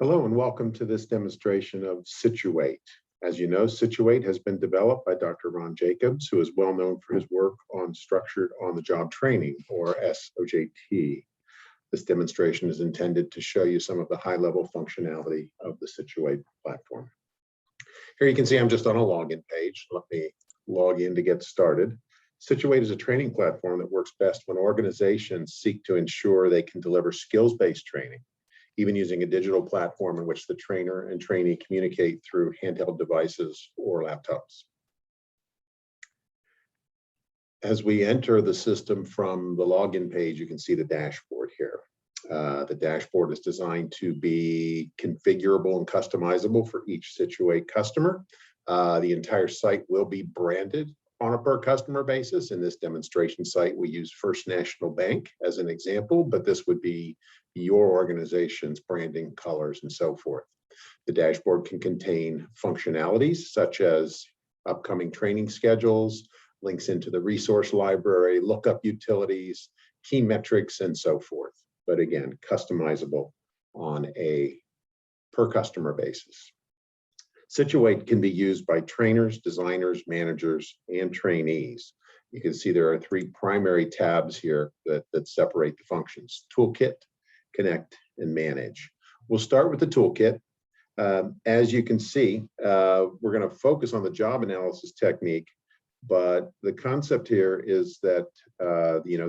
Hello and welcome to this demonstration of SiTUATE. As you know, SiTUATE has been developed by Dr. Ron Jacobs, who is well known for his work on structured on-the-job training, or S-OJT. This demonstration is intended to show you some of the high-level functionality of the SiTUATE platform. Here you can see I'm just on a login page. Let me log in to get started. SiTUATE is a training platform that works best when organizations seek to ensure they can deliver skills-based training, even using a digital platform in which the trainer and trainee communicate through handheld devices or laptops. As we enter the system from the login page, you can see the dashboard here. The dashboard is designed to be configurable and customizable for each SiTUATE customer. The entire site will be branded on a per customer basis. In this demonstration site, we use First National Bank as an example, but this would be your organization's branding, colors, and so forth. The dashboard can contain functionalities such as upcoming training schedules, links into the resource library, lookup utilities, key metrics, and so forth. But again, customizable on a per customer basis. SiTUATE can be used by trainers, designers, managers, and trainees. You can see there are three primary tabs here that separate the functions: Toolkit, Connect, and Manage. We'll start with the Toolkit. As you can see, we're going to focus on the job analysis technique, but the concept here is that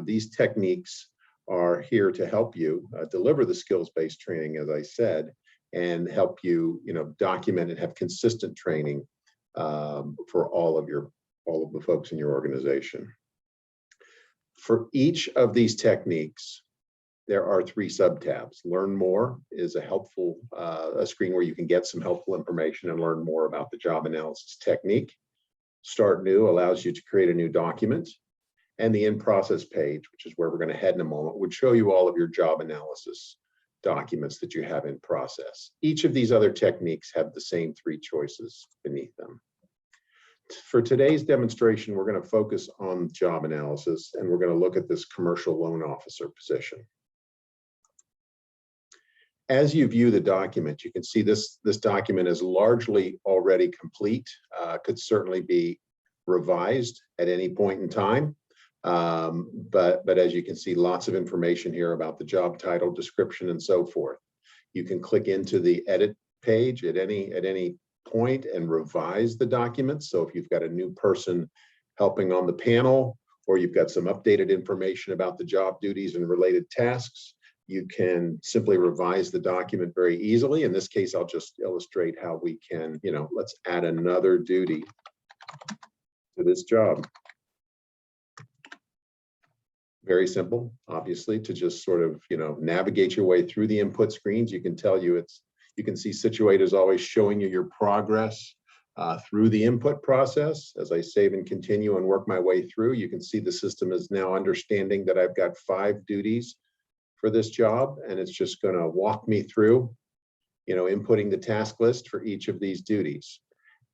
these techniques are here to help you deliver the skills-based training, as I said, and help you, document and have consistent training for all of the folks in your organization. For each of these techniques, there are three sub-tabs. Learn More is a helpful a screen where you can get some helpful information and learn more about the job analysis technique. Start New allows you to create a new document. And the In-Process page, which is where we're going to head in a moment, would show you all of your job analysis documents that you have in process. Each of these other techniques have the same three choices beneath them. For today's demonstration, we're going to focus on job analysis, and we're going to look at this commercial loan officer position. As you view the document, you can see this document is largely already complete, could certainly be revised at any point in time. But as you can see, lots of information here about the job title, description, and so forth. You can click into the edit page at any point and revise the document. So if you've got a new person helping on the panel, or you've got some updated information about the job duties and related tasks, you can simply revise the document very easily. In this case, I'll just illustrate how we can, let's add another duty to this job. Very simple, obviously, to just sort of, navigate your way through the input screens. You can you can see SiTUATE is always showing you your progress through the input process. As I save and continue and work my way through, you can see the system is now understanding that I've got 5 duties for this job, and it's just going to walk me through, inputting the task list for each of these duties.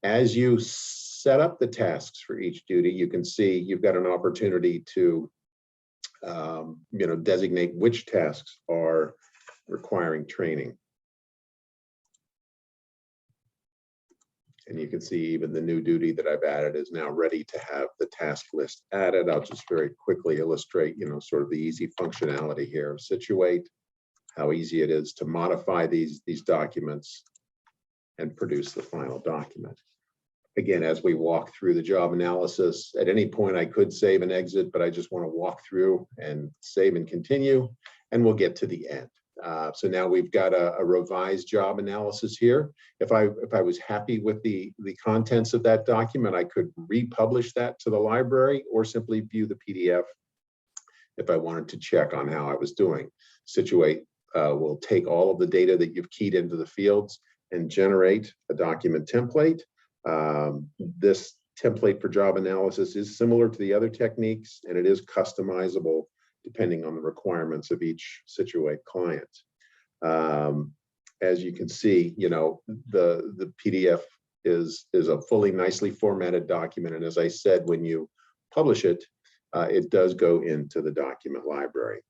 As you set up the tasks for each duty, you can see you've got an opportunity to designate which tasks are requiring training. And you can see even the new duty that I've added is now ready to have the task list added. I'll just very quickly illustrate, sort of the easy functionality here of SiTUATE, how easy it is to modify these documents and produce the final document. Again, as we walk through the job analysis, at any point I could save and exit, but I just want to walk through and save and continue, and we'll get to the end. So now we've got a revised job analysis here. If I was happy with the contents of that document, I could republish that to the library or simply view the PDF if I wanted to check on how I was doing. SiTUATE will take all of the data that you've keyed into the fields and generate a document template. This template for job analysis is similar to the other techniques, and it is customizable depending on the requirements of each SiTUATE client. As you can see, the PDF is a fully nicely formatted document, and as I said, when you publish it, it does go into the document library.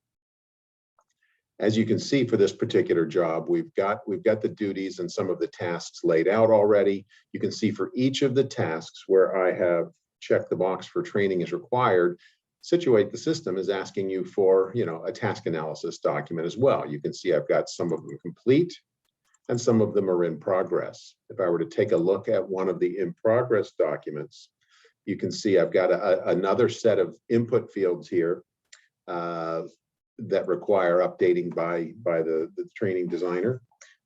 As you can see for this particular job, we've got the duties and some of the tasks laid out already. You can see for each of the tasks where I have checked the box for training is required, SiTUATE, the system, is asking you for, a task analysis document as well. You can see I've got some of them complete and some of them are in progress. If I were to take a look at one of the in progress documents, you can see I've got another set of input fields here that require updating by the training designer.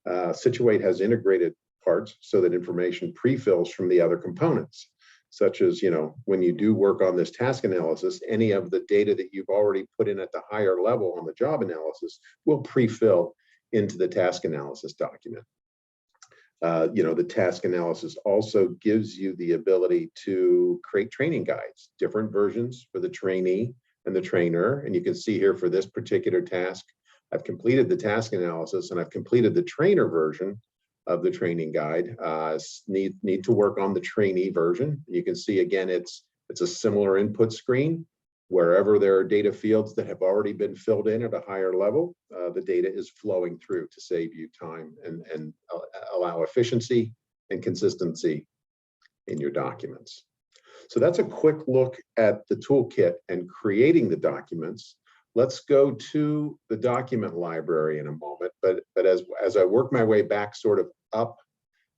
SiTUATE has integrated parts so that information pre-fills from the other components, such as, when you do work on this task analysis, any of the data that you've already put in at the higher level on the job analysis will pre-fill into the task analysis document. The task analysis also gives you the ability to create training guides, different versions for the trainee and the trainer. And you can see here for this particular task, I've completed the task analysis and I've completed the trainer version of the training guide. Need to work on the trainee version. You can see again, it's a similar input screen. Wherever there are data fields that have already been filled in at a higher level, the data is flowing through to save you time and allow efficiency and consistency in your documents. So that's a quick look at the toolkit and creating the documents. Let's go to the document library in a moment, but as I work my way back sort of up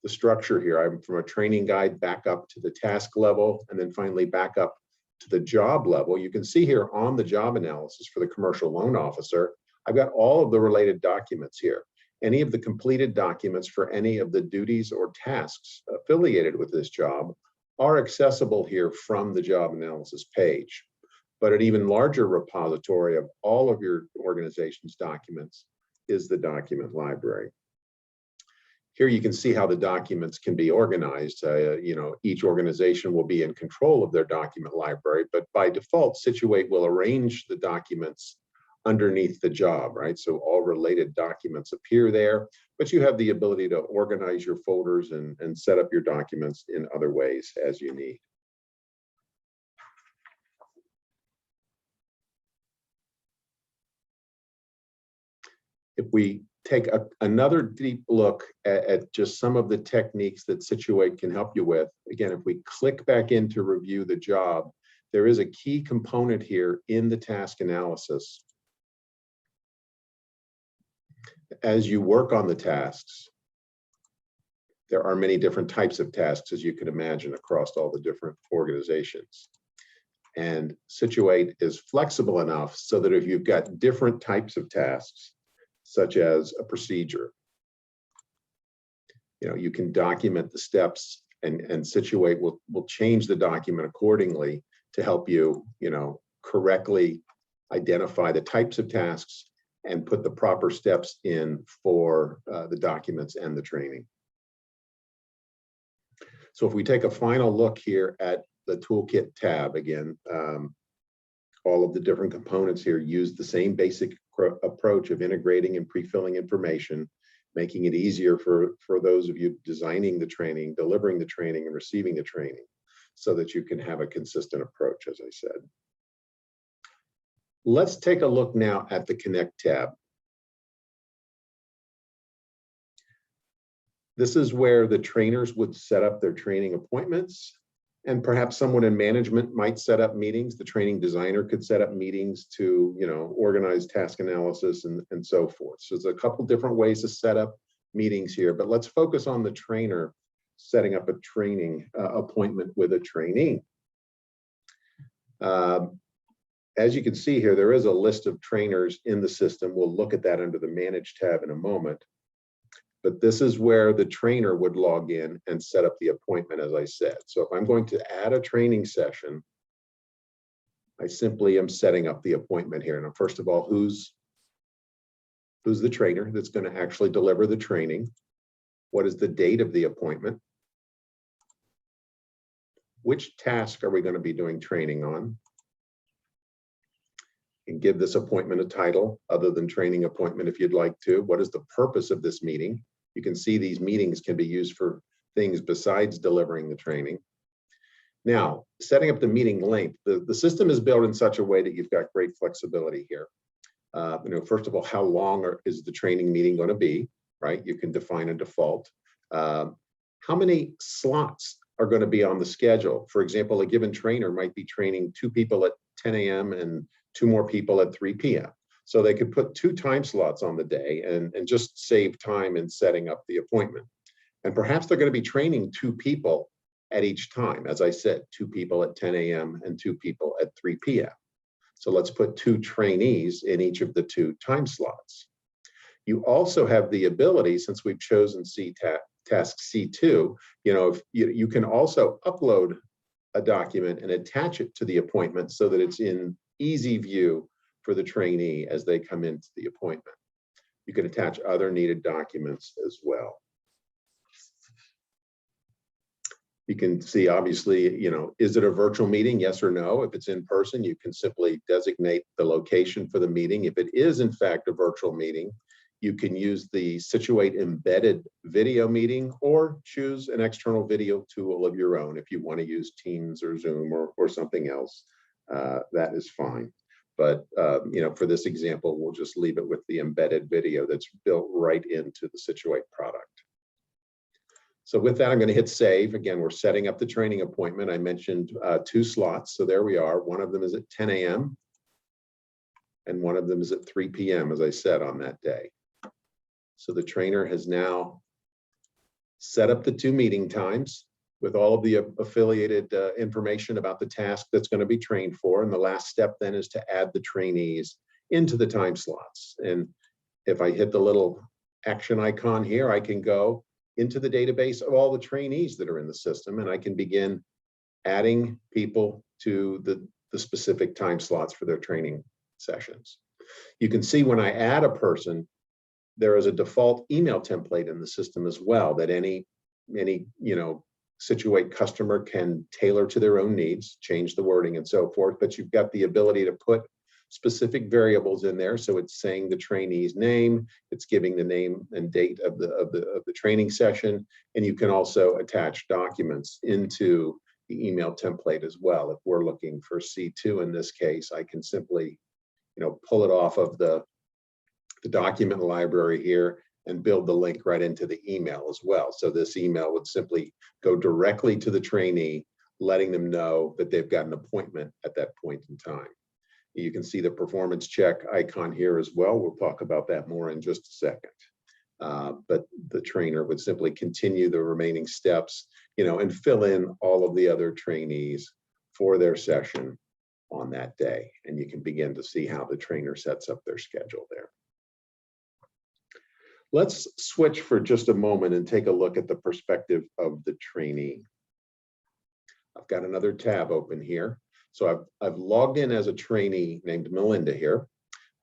the structure here, I'm from a training guide back up to the task level and then finally back up to the job level. You can see here on the job analysis for the commercial loan officer, I've got all of the related documents here. Any of the completed documents for any of the duties or tasks affiliated with this job are accessible here from the job analysis page. But an even larger repository of all of your organization's documents is the document library. Here you can see how the documents can be organized. Each organization will be in control of their document library, but by default, SiTUATE will arrange the documents underneath the job, right? So all related documents appear there, but you have the ability to organize your folders and set up your documents in other ways as you need. If we take another deep look at just some of the techniques that SiTUATE can help you with, again, if we click back in to review the job, there is a key component here in the task analysis. As you work on the tasks, there are many different types of tasks, as you can imagine, across all the different organizations. And SiTUATE is flexible enough so that if you've got different types of tasks, such as a procedure, you can document the steps and SiTUATE will change the document accordingly to help you, correctly identify the types of tasks and put the proper steps in for the documents and the training. So if we take a final look here at the Toolkit tab, again, all of the different components here use the same basic approach of integrating and pre-filling information, making it easier for those of you designing the training, delivering the training, and receiving the training so that you can have a consistent approach, as I said. Let's take a look now at the Connect tab. This is where the trainers would set up their training appointments, and perhaps someone in management might set up meetings. The training designer could set up meetings to, organize task analysis and so forth. So there's a couple different ways to set up meetings here, but let's focus on the trainer setting up a training appointment with a trainee. As you can see here, there is a list of trainers in the system. We'll look at that under the Manage tab in a moment. But this is where the trainer would log in and set up the appointment, as I said. So if I'm going to add a training session, I simply am setting up the appointment here. Now, first of all, who's the trainer that's going to actually deliver the training? What is the date of the appointment? Which task are we going to be doing training on? And give this appointment a title other than training appointment if you'd like to. What is the purpose of this meeting? You can see these meetings can be used for things besides delivering the training. Now, setting up the meeting length, the system is built in such a way that you've got great flexibility here. First of all, how long is the training meeting going to be, right? You can define a default. How many slots are going to be on the schedule? For example, a given trainer might be training 2 people at 10 a.m. and 2 more people at 3 p.m. So they could put 2 time slots on the day and just save time in setting up the appointment. And perhaps they're going to be training 2 people at each time. As I said, 2 people at 10 a.m. and 2 people at 3 p.m. So let's put 2 trainees in each of the 2 time slots. You also have the ability, since we've chosen task C2, if you can also upload a document and attach it to the appointment so that it's in easy view for the trainee as they come into the appointment. You can attach other needed documents as well. You can see, obviously, is it a virtual meeting? Yes or no. If it's in person, you can simply designate the location for the meeting. If it is, in fact, a virtual meeting, you can use the SiTUATE embedded video meeting or choose an external video tool of your own. If you want to use Teams or Zoom or something else, that is fine. But for this example, we'll just leave it with the embedded video that's built right into the SiTUATE product. So with that, I'm going to hit save. Again, we're setting up the training appointment. I mentioned 2 slots. So there we are. One of them is at 10 a.m. and one of them is at 3 p.m., as I said, on that day. So the trainer has now set up the 2 meeting times with all of the affiliated information about the task that's going to be trained for. And the last step then is to add the trainees into the time slots. And if I hit the little action icon here, I can go into the database of all the trainees that are in the system, and I can begin adding people to the specific time slots for their training sessions. You can see when I add a person, there is a default email template in the system as well that any SiTUATE customer can tailor to their own needs, change the wording and so forth, but you've got the ability to put specific variables in there. So it's saying the trainee's name, it's giving the name and date of the training session, and you can also attach documents into the email template as well. If we're looking for C2 in this case, I can simply pull it off of the document library here and build the link right into the email as well. So this email would simply go directly to the trainee, letting them know that they've got an appointment at that point in time. You can see the performance check icon here as well. We'll talk about that more in just a second. But the trainer would simply continue the remaining steps, and fill in all of the other trainees for their session on that day. And you can begin to see how the trainer sets up their schedule there. Let's switch for just a moment and take a look at the perspective of the trainee. I've got another tab open here. So I've logged in as a trainee named Melinda here.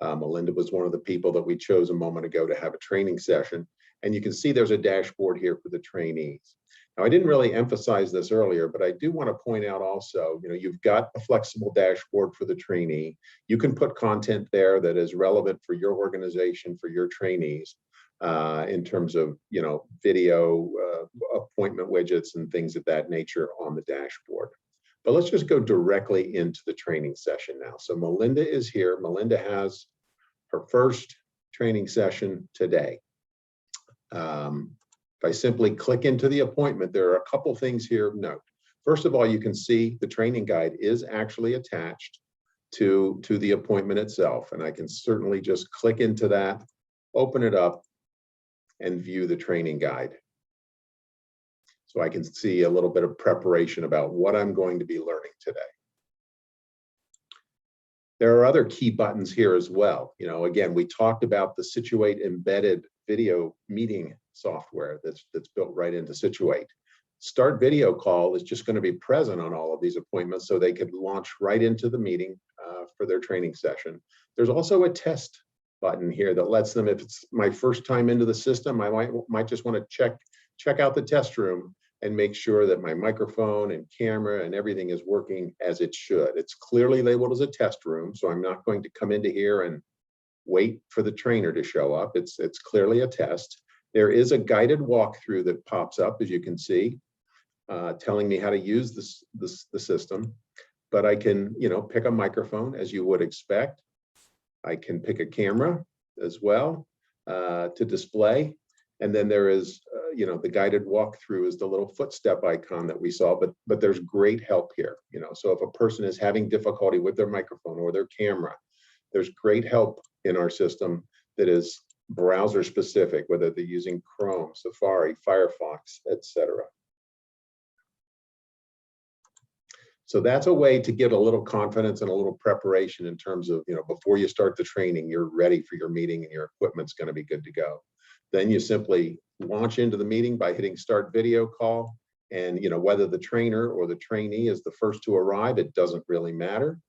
Melinda was one of the people that we chose a moment ago to have a training session. And you can see there's a dashboard here for the trainees. Now, I didn't really emphasize this earlier, but I do want to point out also, you've got a flexible dashboard for the trainee. You can put content there that is relevant for your organization, for your trainees, in terms of, video, appointment widgets and things of that nature on the dashboard. But let's just go directly into the training session now. So Melinda is here. Melinda has her first training session today. If I simply click into the appointment, there are a couple things here of note. First of all, you can see the training guide is actually attached to the appointment itself. And I can certainly just click into that, open it up, and view the training guide. So I can see a little bit of preparation about what I'm going to be learning today. There are other key buttons here as well. Again, we talked about the SiTUATE embedded video meeting software that's built right into SiTUATE. Start video call is just going to be present on all of these appointments, so they could launch right into the meeting for their training session. There's also a test button here that lets them, if it's my first time into the system, I might just want to check out the test room and make sure that my microphone and camera and everything is working as it should. It's clearly labeled as a test room, so I'm not going to come into here and wait for the trainer to show up. It's clearly a test. There is a guided walkthrough that pops up, as you can see, telling me how to use the system. But I can, pick a microphone as you would expect. I can pick a camera as well to display. And then there is, you know, the guided walkthrough is the little footstep icon that we saw, but there's great help here. You know, so if a person is having difficulty with their microphone or their camera, there's great help in our system that is browser specific, whether they're using Chrome, Safari, Firefox, etc. So that's a way to get a little confidence and a little preparation in terms of, you know, before you start the training, you're ready for your meeting and your equipment's going to be good to go. Then you simply launch into the meeting by hitting start video call. And, you know, whether the trainer or the trainee is the first to arrive, it doesn't really matter.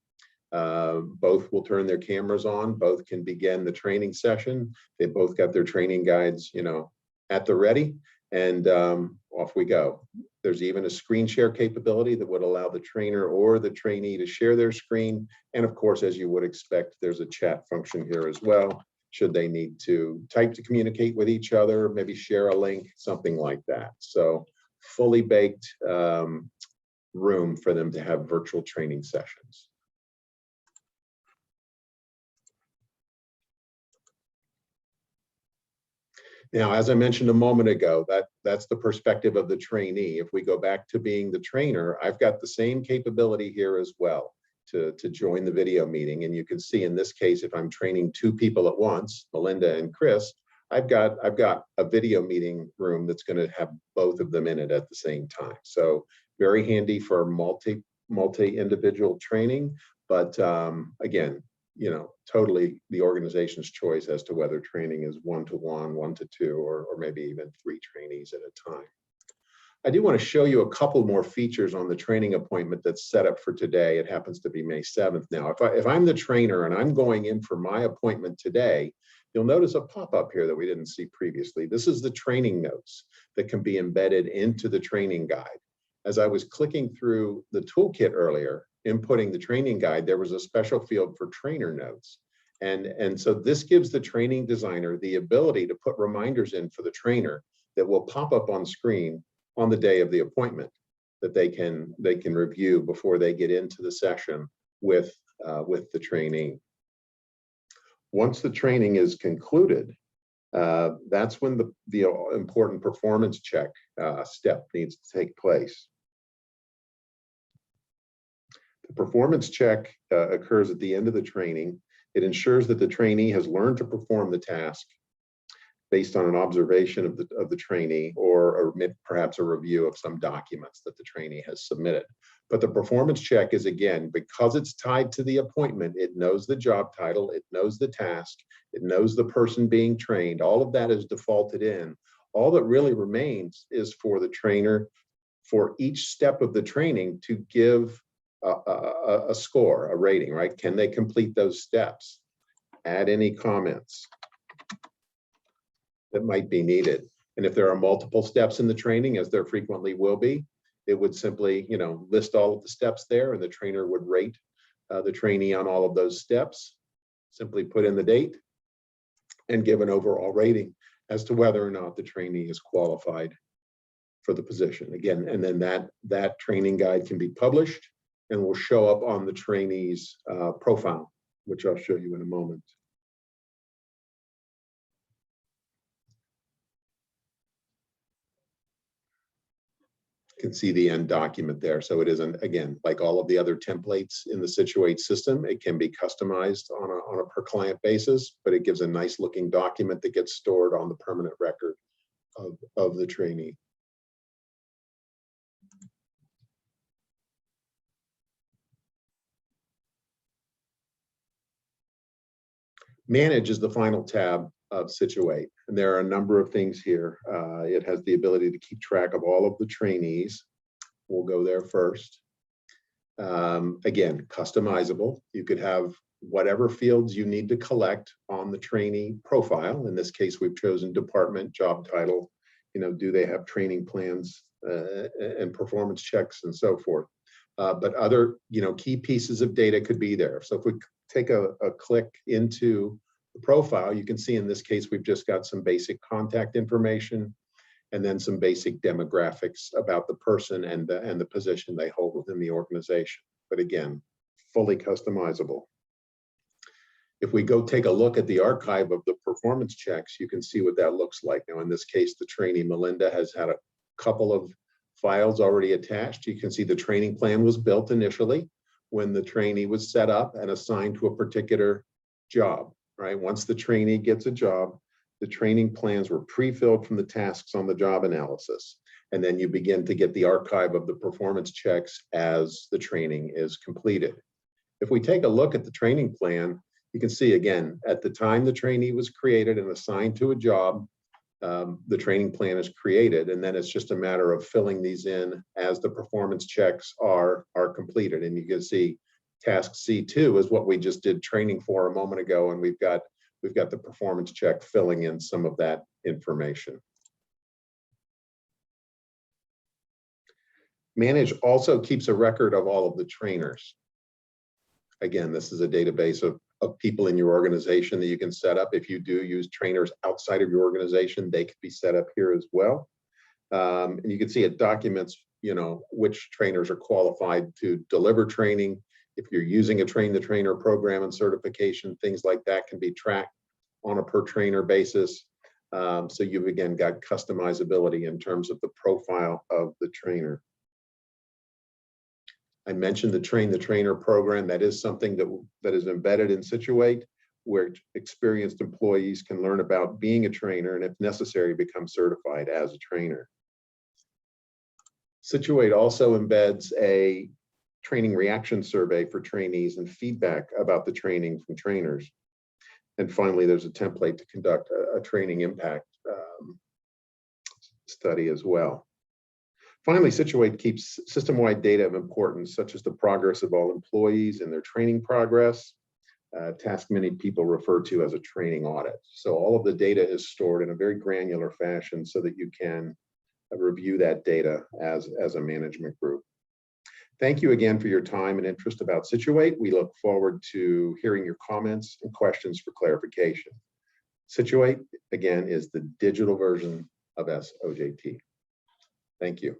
Both will turn their cameras on. Both can begin the training session. They both got their training guides, you know, at the ready, and off we go. There's even a screen share capability that would allow the trainer or the trainee to share their screen. And of course, as you would expect, there's a chat function here as well, should they need to type to communicate with each other, maybe share a link, something like that. So fully baked room for them to have virtual training sessions. Now, as I mentioned a moment ago, that's the perspective of the trainee. If we go back to being the trainer, I've got the same capability here as well to join the video meeting. And you can see in this case, if I'm training two people at once, Melinda and Chris, I've got a video meeting room that's going to have both of them in it at the same time. So very handy for multi-individual training, but again, you know, totally the organization's choice as to whether training is 1-to-1, 1-to-2, or maybe even 3 trainees at a time. I do want to show you a couple more features on the training appointment that's set up for today. It happens to be May 7th now. If I'm the trainer and I'm going in for my appointment today, you'll notice a pop-up here that we didn't see previously. This is the training notes that can be embedded into the training guide. As I was clicking through the toolkit earlier, inputting the training guide, there was a special field for trainer notes. And so this gives the training designer the ability to put reminders in for the trainer that will pop up on screen on the day of the appointment that they can review before they get into the session with the trainee. Once the training is concluded, that's when the important performance check step needs to take place. The performance check occurs at the end of the training. It ensures that the trainee has learned to perform the task based on an observation of the trainee or perhaps a review of some documents that the trainee has submitted. But the performance check is, again, because it's tied to the appointment, it knows the job title, it knows the task, it knows the person being trained. All of that is defaulted in. All that really remains is for the trainer, for each step of the training, to give a score, a rating, right? Can they complete those steps? Add any comments that might be needed. And if there are multiple steps in the training, as there frequently will be, it would simply, you know, list all of the steps there, and the trainer would rate the trainee on all of those steps. Simply put in the date and give an overall rating as to whether or not the trainee is qualified for the position. Again, and then that training guide can be published and will show up on the trainee's profile, which I'll show you in a moment. You can see the end document there. So it isn't, again, like all of the other templates in the SiTUATE system, it can be customized on a per client basis, but it gives a nice looking document that gets stored on the permanent record of the trainee. Manage is the final tab of SiTUATE, and there are a number of things here. It has the ability to keep track of all of the trainees. We'll go there first. Again, customizable. You could have whatever fields you need to collect on the trainee profile. In this case, we've chosen department, job title, you know, do they have training plans and performance checks and so forth. But other, you know, key pieces of data could be there. So if we take a click into the profile, you can see in this case, we've just got some basic contact information and then some basic demographics about the person and the position they hold within the organization. But again, fully customizable. If we go take a look at the archive of the performance checks, you can see what that looks like. Now, in this case, the trainee Melinda has had a couple of files already attached. You can see the training plan was built initially when the trainee was set up and assigned to a particular job, right? Once the trainee gets a job, the training plans were pre-filled from the tasks on the job analysis. And then you begin to get the archive of the performance checks as the training is completed. If we take a look at the training plan, you can see again, at the time the trainee was created and assigned to a job, the training plan is created, and then it's just a matter of filling these in as the performance checks are completed. And you can see task C2 is what we just did training for a moment ago, and we've got the performance check filling in some of that information. Manage also keeps a record of all of the trainers. Again, this is a database of people in your organization that you can set up. If you do use trainers outside of your organization, they could be set up here as well. And you can see it documents, which trainers are qualified to deliver training. If you're using a train the trainer program and certification, things like that can be tracked on a per trainer basis. So you've again got customizability in terms of the profile of the trainer. I mentioned the train the trainer program. That is something that is embedded in SiTUATE, where experienced employees can learn about being a trainer and if necessary, become certified as a trainer. SiTUATE also embeds a training reaction survey for trainees and feedback about the training from trainers. And finally, there's a template to conduct a training impact study as well. Finally, SiTUATE keeps system-wide data of importance, such as the progress of all employees and their training progress, task many people refer to as a training audit. So all of the data is stored in a very granular fashion so that you can review that data as a management group. Thank you again for your time and interest about SiTUATE. We look forward to hearing your comments and questions for clarification. SiTUATE, again, is the digital version of S-OJT. Thank you.